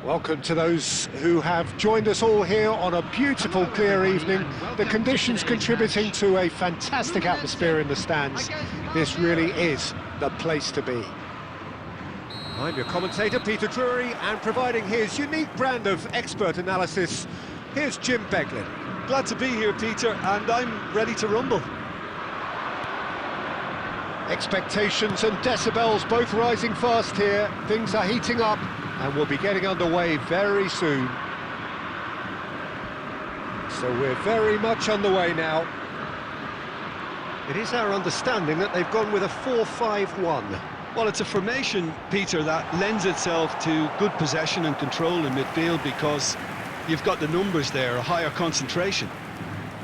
Welcome to those who have joined us all here on a beautiful, clear evening. The conditions contributing to a fantastic atmosphere in the stands. This really is the place to be. I'm your commentator, Peter Drury, and providing his unique brand of expert analysis, here's Jim Beglin. Glad to be here, Peter, and I'm ready to rumble. Expectations and decibels both rising fast here. Things are heating up, and we'll be getting underway very soon. So we're very much on the way now. It is our understanding that they've gone with a 4-5-1. Well, it's a formation, Peter, that lends itself to good possession and control in midfield because you've got the numbers there, a higher concentration.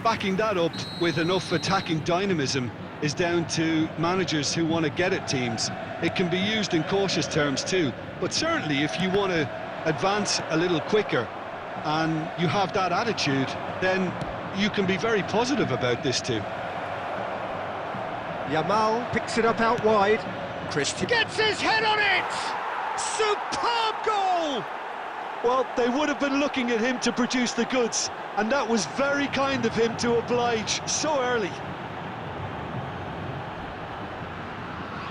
Backing that up with enough attacking dynamism is down to managers who want to get at teams. It can be used in cautious terms too, but certainly if you want to advance a little quicker and you have that attitude, then you can be very positive about this too. Yamal picks it up out wide. Christian gets his head on it! Superb goal! Well, they would have been looking at him to produce the goods, and that was very kind of him to oblige so early.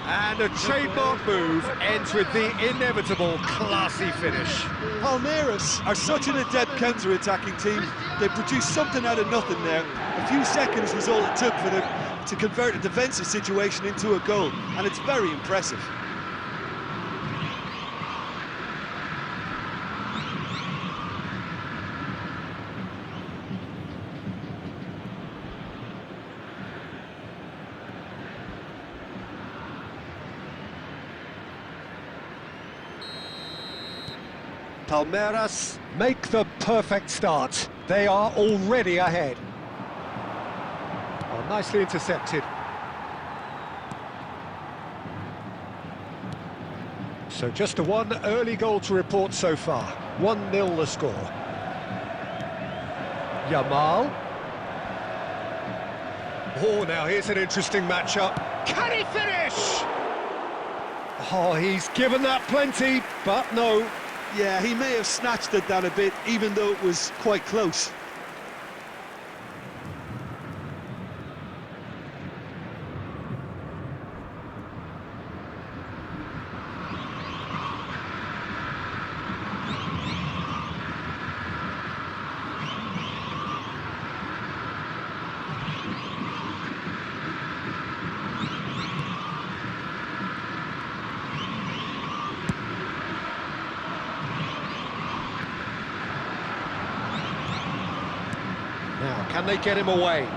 And a trademark move ends with the inevitable classy finish. Palmeiras are such an adept counter-attacking team. They produced something out of nothing there. A few seconds was all it took for them to convert a defensive situation into a goal, and it's very impressive. Palmeiras make the perfect start. They are already ahead. Oh, nicely intercepted. So just a one early goal to report so far. 1-0 the score. Yamal. Oh, now here's an interesting matchup. Can he finish? Oh, he's given that plenty, but no. Yeah, he may have snatched at that a bit, even though it was quite close. Now, can they get him away?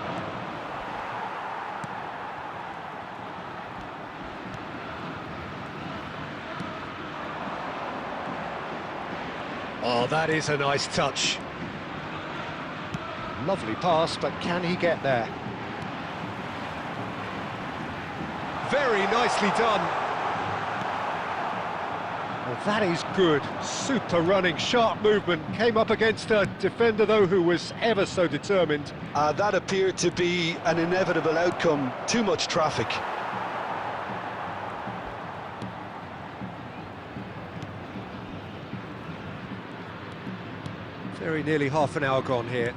Oh, that is a nice touch. Lovely pass, but can he get there? Very nicely done. Well, that is good. Super running, sharp movement. Came up against a defender, though, who was ever so determined. That appeared to be an inevitable outcome. Too much traffic. Very nearly half an hour gone here.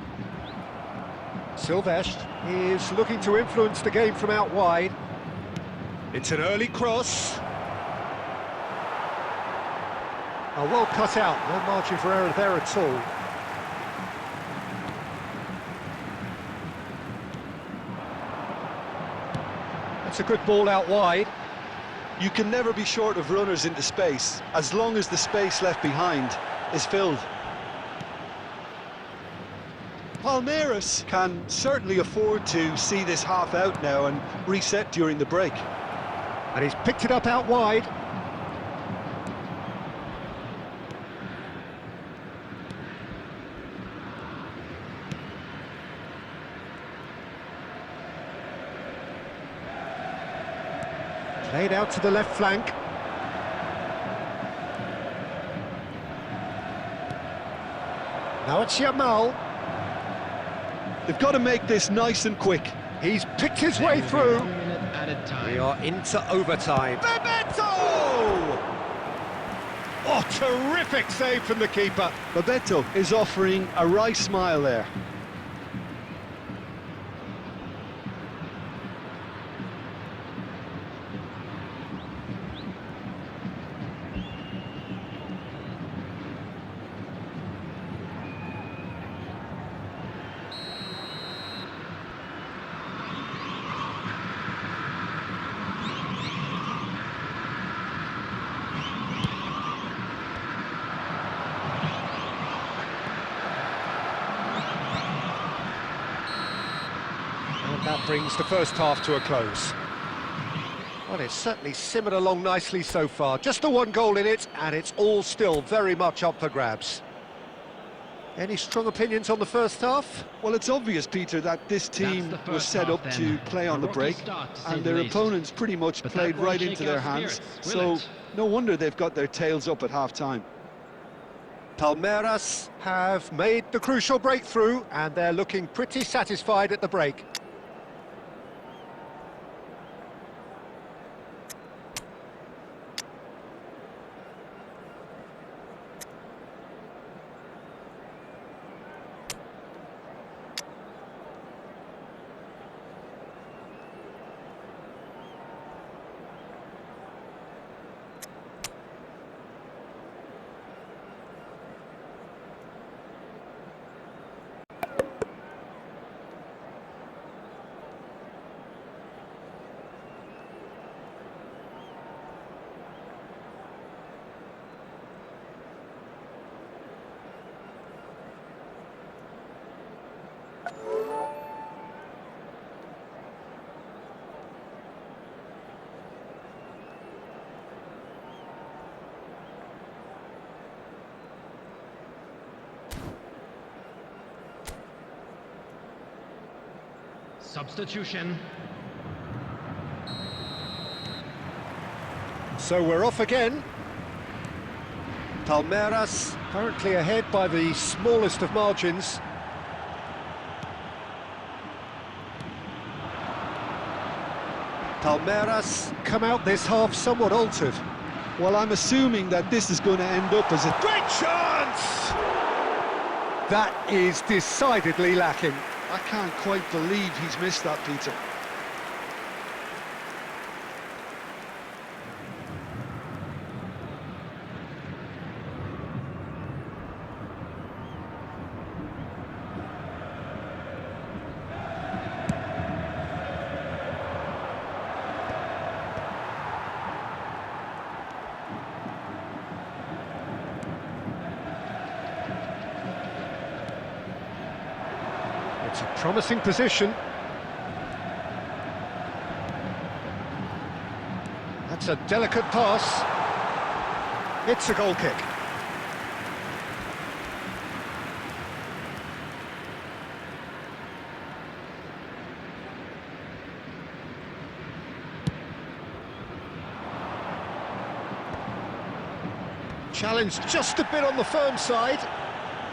Silvestre is looking to influence the game from out wide. It's an early cross. Oh, well cut out, no margin for error there at all. That's a good ball out wide. You can never be short of runners into space, as long as the space left behind is filled. Palmeiras can certainly afford to see this half out now and reset during the break. And he's picked it up out wide. Played out to the left flank. Now it's Yamal. They've got to make this nice and quick. He's picked his way through. Added time. We are into overtime. Bebeto! Oh, terrific save from the keeper. Bebeto is offering a wry smile there. That brings the first half to a close. Well, it's certainly simmered along nicely so far. Just the one goal in it, and it's all still very much up for grabs. Any strong opinions on the first half? Well, it's obvious, Peter, that this team was set up to play on the break, and their opponents pretty much played right into their hands, so no wonder they've got their tails up at half-time. Palmeiras have made the crucial breakthrough, and they're looking pretty satisfied at the break. Substitution. So we're off again. Palmeiras currently ahead by the smallest of margins. Palmeiras come out this half somewhat altered. Well, I'm assuming that this is going to end up as a... Great chance! That is decidedly lacking. I can't quite believe he's missed that, Peter. It's a promising position. That's a delicate pass. It's a goal kick. Challenge just a bit on the firm side.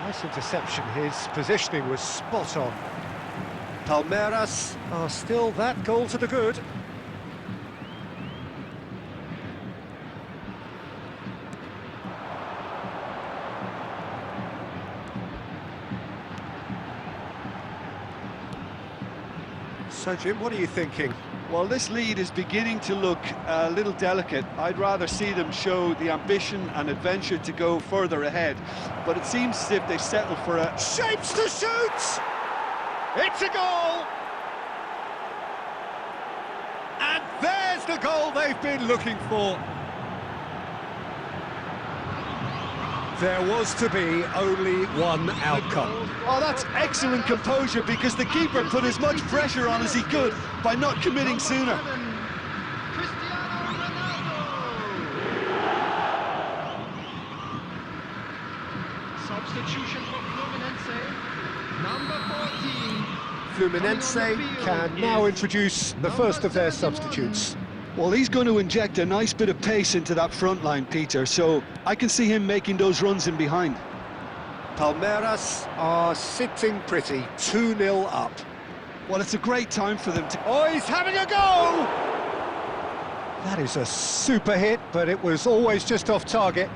Nice interception, his positioning was spot on. Palmeiras are still that goal to the good. So Jim, what are you thinking? Well, this lead is beginning to look a little delicate. I'd rather see them show the ambition and adventure to go further ahead. But it seems as if they've settled for a... Shapes to shoot! It's a goal! And there's the goal they've been looking for. There was to be only one outcome. Oh, that's excellent composure, because the keeper put as much pressure on as he could by not committing sooner. Substitution for Fluminense, number 14. Fluminense can now introduce the first of their substitutes. Well, he's going to inject a nice bit of pace into that front line, Peter, so I can see him making those runs in behind. Palmeiras are sitting pretty, 2-0 up. Well, it's a great time for them to... Oh, he's having a go! That is a super hit, but it was always just off target.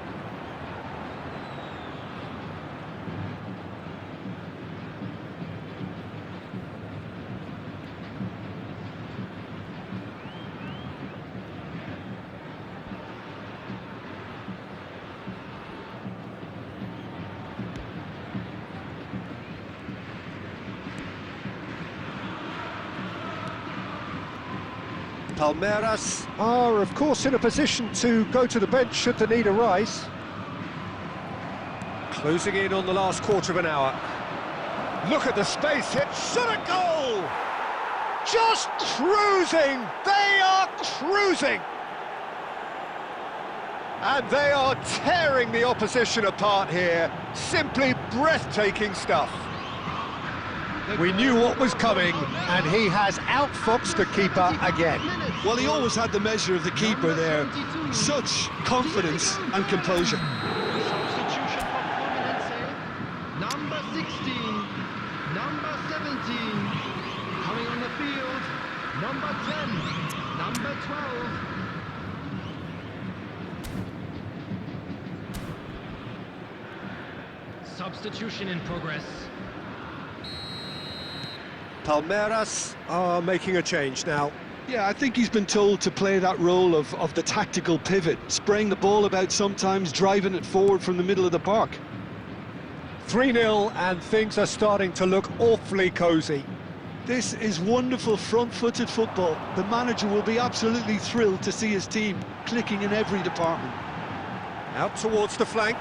Palmeiras are, of course, in a position to go to the bench should the need arise. Closing in on the last quarter of an hour. Look at the space hit, shot a goal! Just cruising! They are cruising! And they are tearing the opposition apart here. Simply breathtaking stuff. We knew what was coming, and he has outfoxed the keeper again. Well, he always had the measure of the keeper there. Such confidence and composure. Substitution for Fluminense. Number 16, number 17. Coming on the field, number 10, number 12. Substitution in progress. Palmeiras are making a change now. Yeah, I think he's been told to play that role of the tactical pivot, spraying the ball about sometimes, driving it forward from the middle of the park. 3-0 and things are starting to look awfully cosy. This is wonderful front-footed football. The manager will be absolutely thrilled to see his team clicking in every department. Out towards the flank.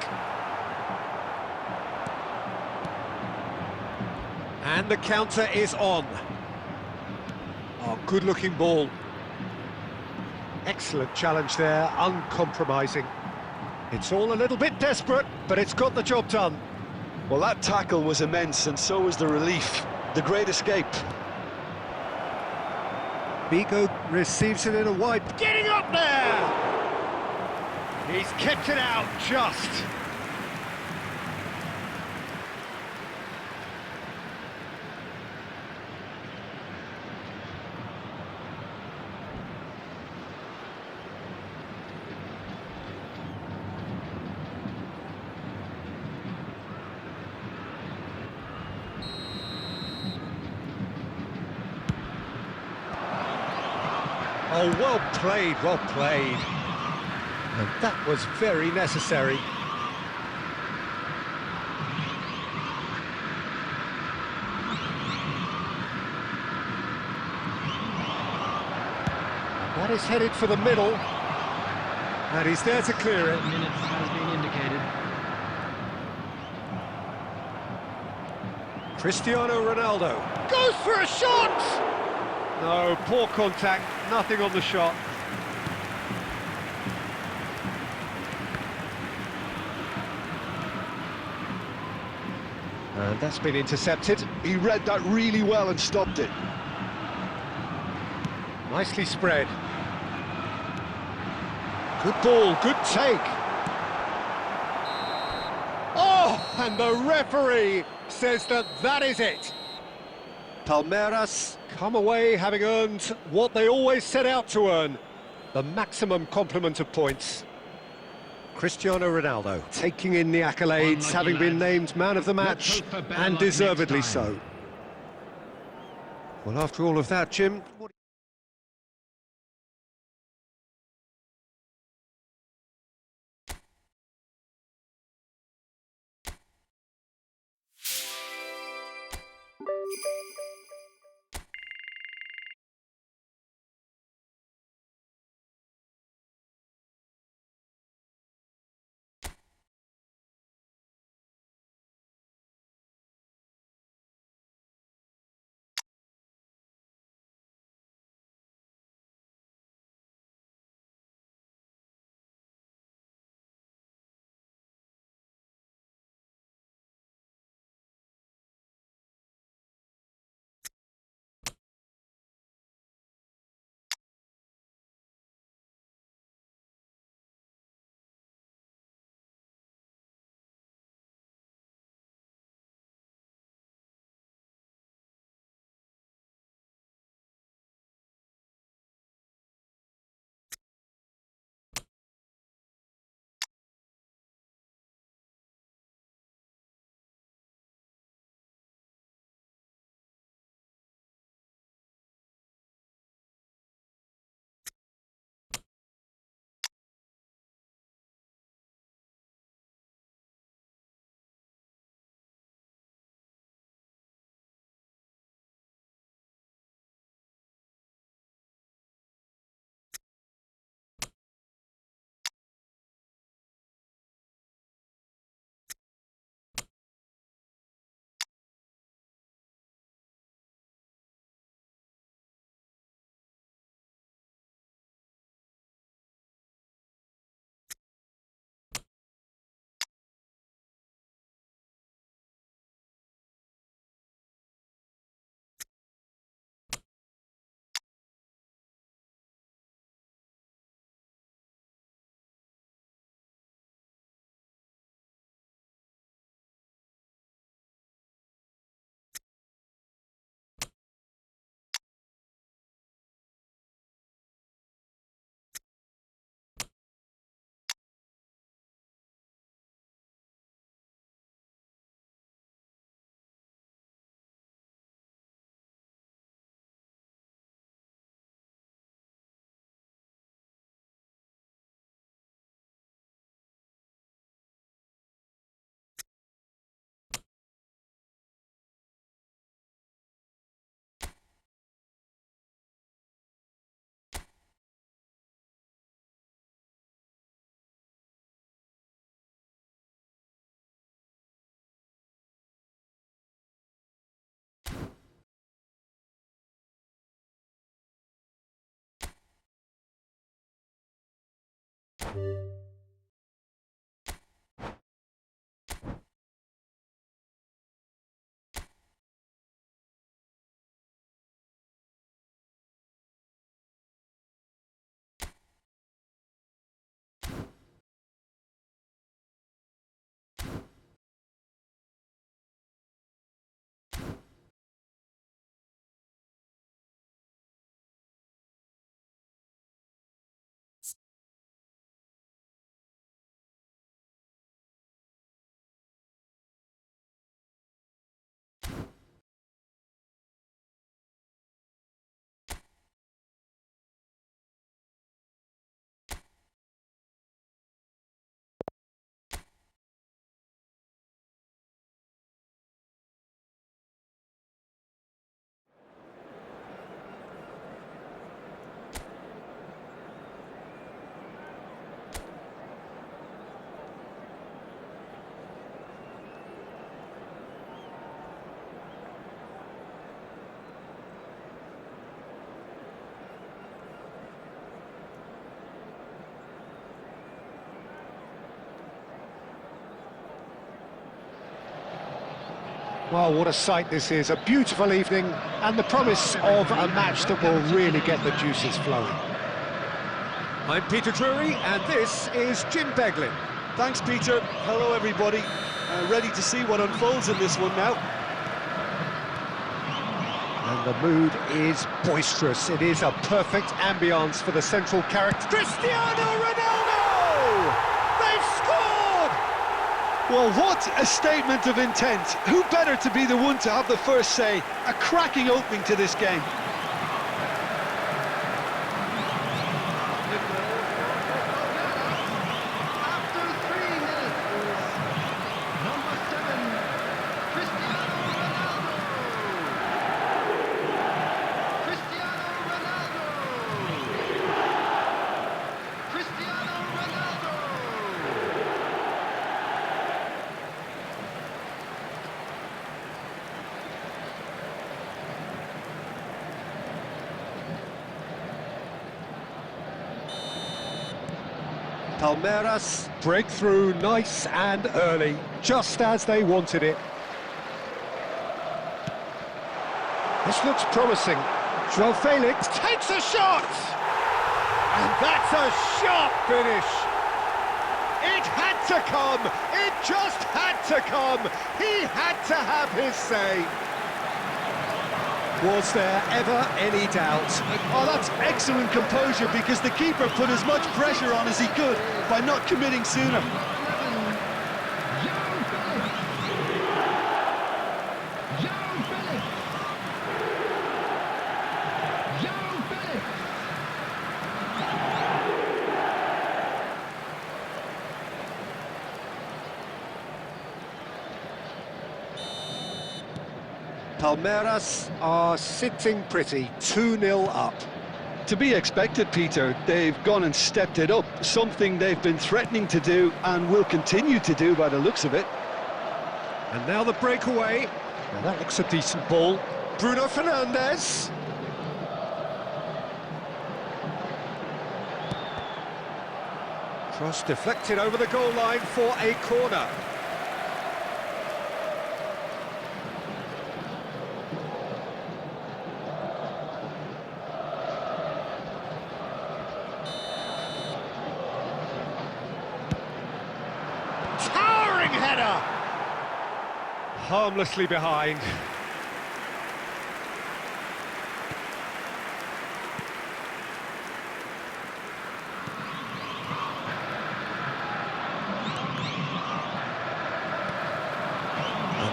And the counter is on. Oh, good-looking ball. Excellent challenge there, uncompromising. It's all a little bit desperate, but it's got the job done. Well, that tackle was immense, and so was the relief. The great escape. Vigo receives it in a wide... Getting up there! He's kept it out just. Oh, well played, well played. And that was very necessary. That is headed for the middle. And he's there to clear it. Minutes has been indicated. Cristiano Ronaldo goes for a shot! No, poor contact, nothing on the shot. And that's been intercepted. He read that really well and stopped it. Nicely spread. Good ball, good take. Oh, and the referee says that that is it. Palmeiras come away having earned what they always set out to earn, the maximum complement of points. Cristiano Ronaldo taking in the accolades, Unlucky having been lads. named man of the Let's match, hope for better and luck next deservedly time. so. Well, after all of that, Jim... Well, what a sight this is, a beautiful evening, and the promise of a match that will really get the juices flowing. I'm Peter Drury, and this is Jim Beglin. Thanks, Peter. Hello, everybody. Ready to see what unfolds in this one now. And the mood is boisterous. It is a perfect ambience for the central character. Cristiano Ronaldo! They've scored! Well, what a statement of intent. Who better to be the one to have the first say? A cracking opening to this game. After 3 minutes, number 7, Cristiano Ronaldo. Cristiano Ronaldo. Cristiano Ronaldo. Palmeiras break through nice and early, just as they wanted it. This looks promising. João Felix takes a shot! And that's a sharp finish! It had to come! It just had to come! He had to have his say! Was there ever any doubt? Oh, that's excellent composure, because the keeper put as much pressure on as he could by not committing sooner. Palmeiras are sitting pretty, 2-0 up. To be expected, Peter. They've gone and stepped it up, something they've been threatening to do and will continue to do by the looks of it. And now the breakaway. Now that looks a decent ball. Bruno Fernandes. Cross deflected over the goal line for a corner. Towering header! Harmlessly behind.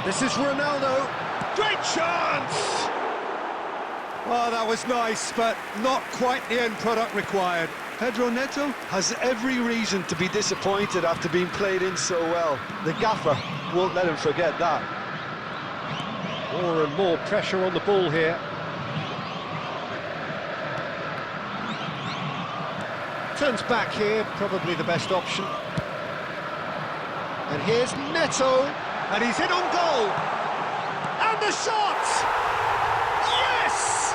This is Ronaldo. Great chance! Oh, that was nice, but not quite the end product required. Pedro Neto has every reason to be disappointed after being played in so well. The gaffer won't let him forget that. More and more pressure on the ball here. Turns back here, probably the best option. And here's Neto. And he's in on goal! And the shot! Yes!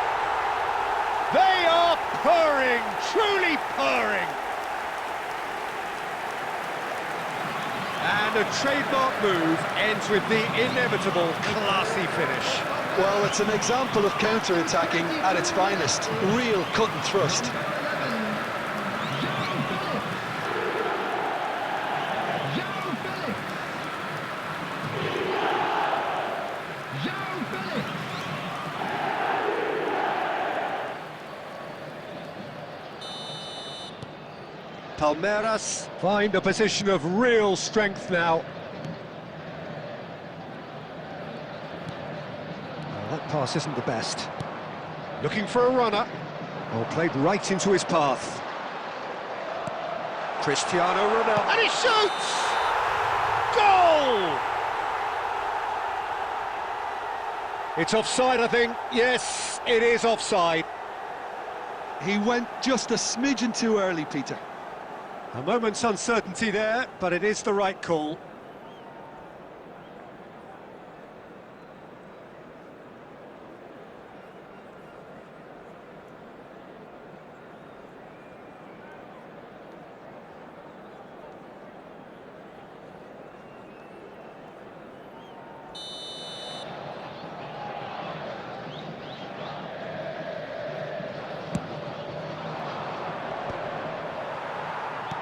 They are purring, truly purring! And a trademark move ends with the inevitable classy finish. Well, it's an example of counter-attacking at its finest. Real cut and thrust. Palmeiras find a position of real strength now. Well, that pass isn't the best. Looking for a runner. Oh, played right into his path. Cristiano Ronaldo. And he shoots! Goal! It's offside, I think. Yes, it is offside. He went just a smidgen too early, Peter. A moment's uncertainty there, but it is the right call.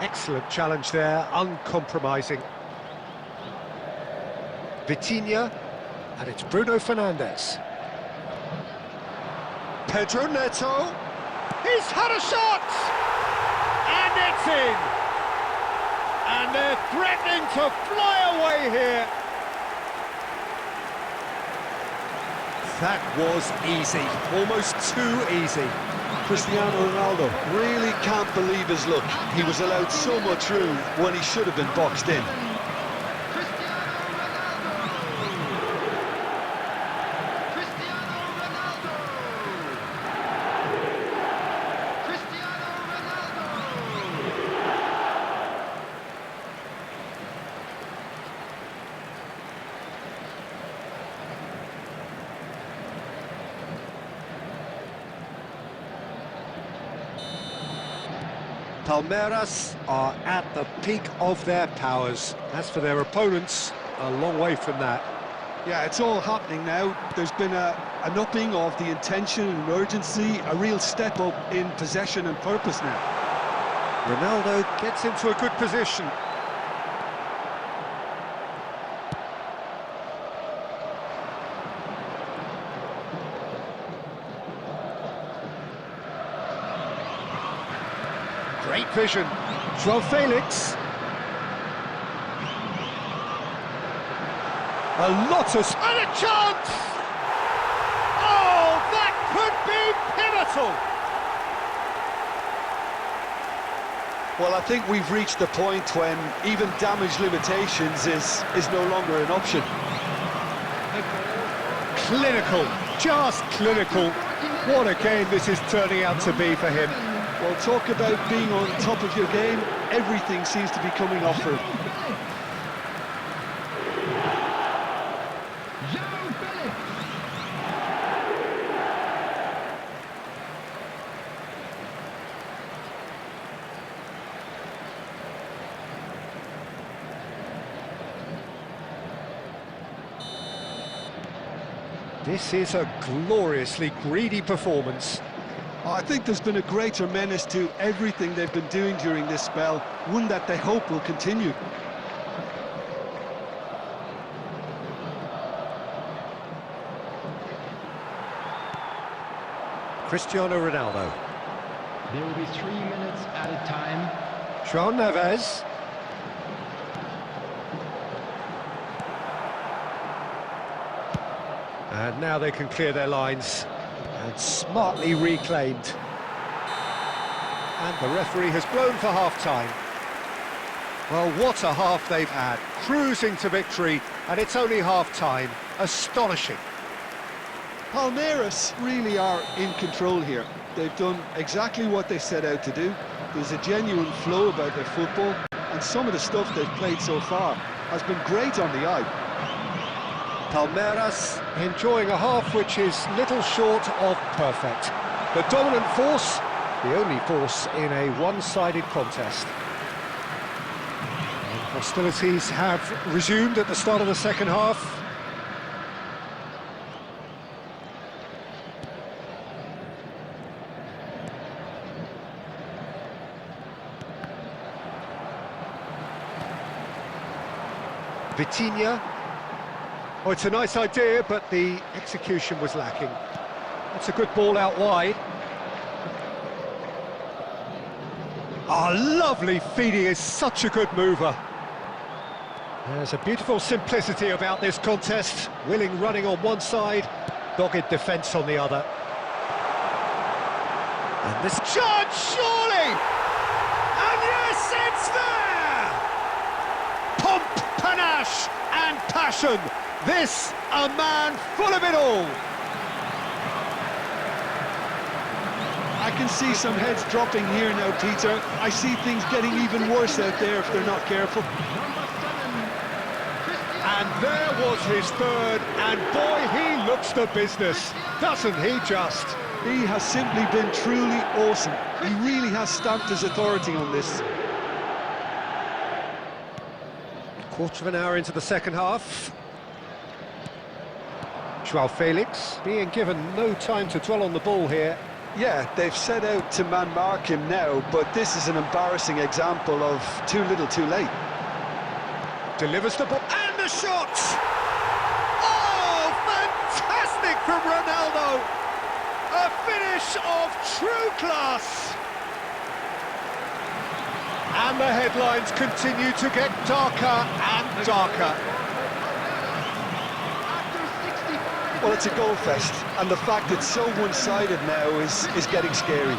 Excellent challenge there, uncompromising. Vitinha, and it's Bruno Fernandes. Pedro Neto, he's had a shot! And it's in! And they're threatening to fly away here. That was easy, almost too easy. Cristiano Ronaldo really can't believe his luck. He was allowed so much room when he should have been boxed in. Palmeiras are at the peak of their powers. As for their opponents, a long way from that. Yeah, it's all happening now. There's been an upping of the intention and urgency, a real step up in possession and purpose now. Ronaldo gets into a good position. Great vision. João Felix. A lot of... And a chance! Oh, that could be pivotal! Well, I think we've reached the point when even damage limitations is no longer an option. Clinical, just clinical. What a game this is turning out to be for him. Well, talk about being on top of your game. Everything seems to be coming off for him. This is a gloriously greedy performance. I think there's been a greater menace to everything they've been doing during this spell, one that they hope will continue. Cristiano Ronaldo. There will be 3 minutes at a time. João Neves. And now they can clear their lines. And smartly reclaimed. And the referee has blown for half-time. Well, what a half they've had. Cruising to victory, and it's only half-time. Astonishing. Palmeiras really are in control here. They've done exactly what they set out to do. There's a genuine flow about their football, and some of the stuff they've played so far has been great on the eye. Palmeiras enjoying a half which is little short of perfect. The dominant force, the only force in a one-sided contest. And for Hostilities have resumed at the start of the second half. Vitinha. Oh, it's a nice idea, but the execution was lacking. That's a good ball out wide. Ah, lovely feeding, is such a good mover. There's a beautiful simplicity about this contest. Willing running on one side, dogged defence on the other. And this chance, surely! And yes, it's there! Pomp, panache and passion. This, a man full of it all. I can see some heads dropping here now, Peter. I see things getting even worse out there if they're not careful. And there was his third, and boy, he looks the business, doesn't he just? He has simply been truly awesome. He really has stamped his authority on this. Quarter of an hour into the second half. Joao Felix being given no time to dwell on the ball here. Yeah, they've set out to man-mark him now, but this is an embarrassing example of too little too late. Delivers the ball, and the shot! Oh, fantastic from Ronaldo! A finish of true class! And the headlines continue to get darker and darker. Well, it's a goal fest, and the fact it's so one-sided now is getting scary.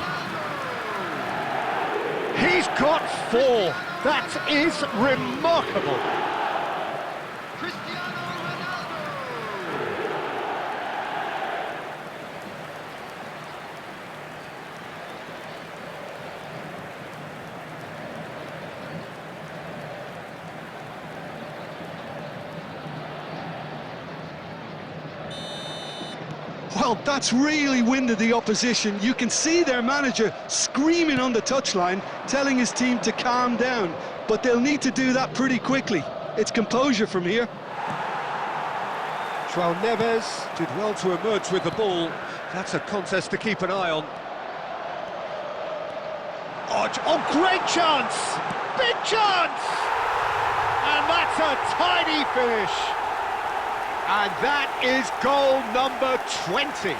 He's got 4. That is remarkable. Well, that's really winded the opposition. You can see their manager screaming on the touchline, telling his team to calm down, but they'll need to do that pretty quickly. It's composure from here. Joao Neves did well to emerge with the ball. That's a contest to keep an eye on. Oh, great chance! Big chance! And that's a tidy finish. And that is goal number 20.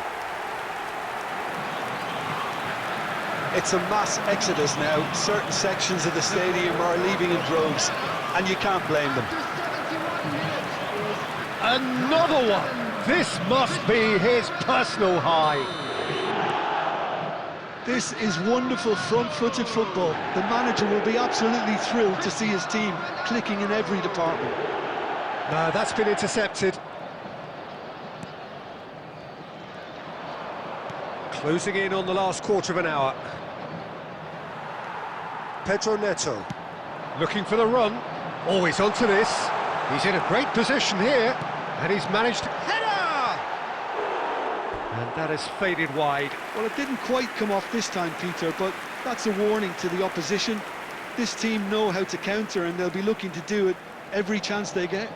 It's a mass exodus now. Certain sections of the stadium are leaving in droves, and you can't blame them. Another one. This must be his personal high. This is wonderful front-footed football. The manager will be absolutely thrilled to see his team clicking in every department. No, that's been intercepted. Closing in on the last quarter of an hour. Pedro Neto looking for the run. Always onto this. He's in a great position here, and he's managed to... Header! And that has faded wide. Well, it didn't quite come off this time, Peter, but that's a warning to the opposition. This team know how to counter, and they'll be looking to do it every chance they get.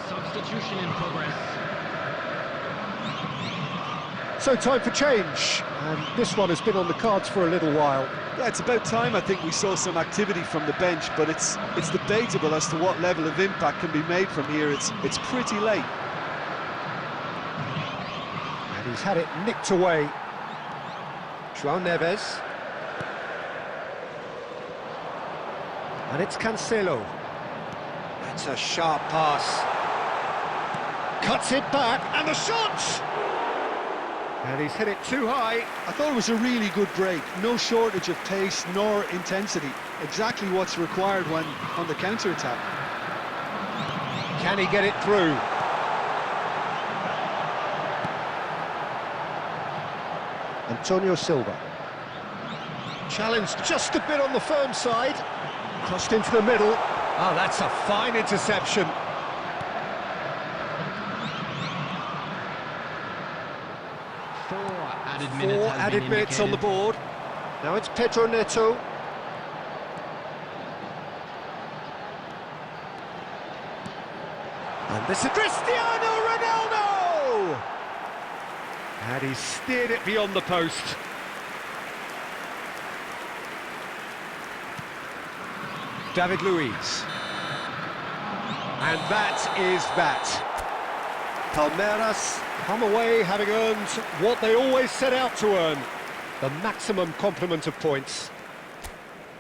Substitution in progress. So time for change, and this one has been on the cards for a little while. Yeah, it's about time I think we saw some activity from the bench, but it's debatable as to what level of impact can be made from here. It's pretty late. And he's had it nicked away. Joao Neves. And it's Cancelo. That's a sharp pass. Cuts it back, and the shot! And he's hit it too high. I thought it was a really good break. No shortage of pace nor intensity. Exactly what's required when on the counter-attack. Can he get it through? Antonio Silva. Challenged just a bit on the firm side. Crossed into the middle. Oh, that's a fine interception. Four Four added minutes on the board. Now it's Pedro Neto. And this is Cristiano Ronaldo! And he steered it beyond the post. David Luiz. And that is that. Palmeiras come away having earned what they always set out to earn, the maximum complement of points.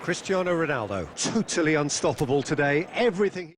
Cristiano Ronaldo, totally unstoppable today, everything...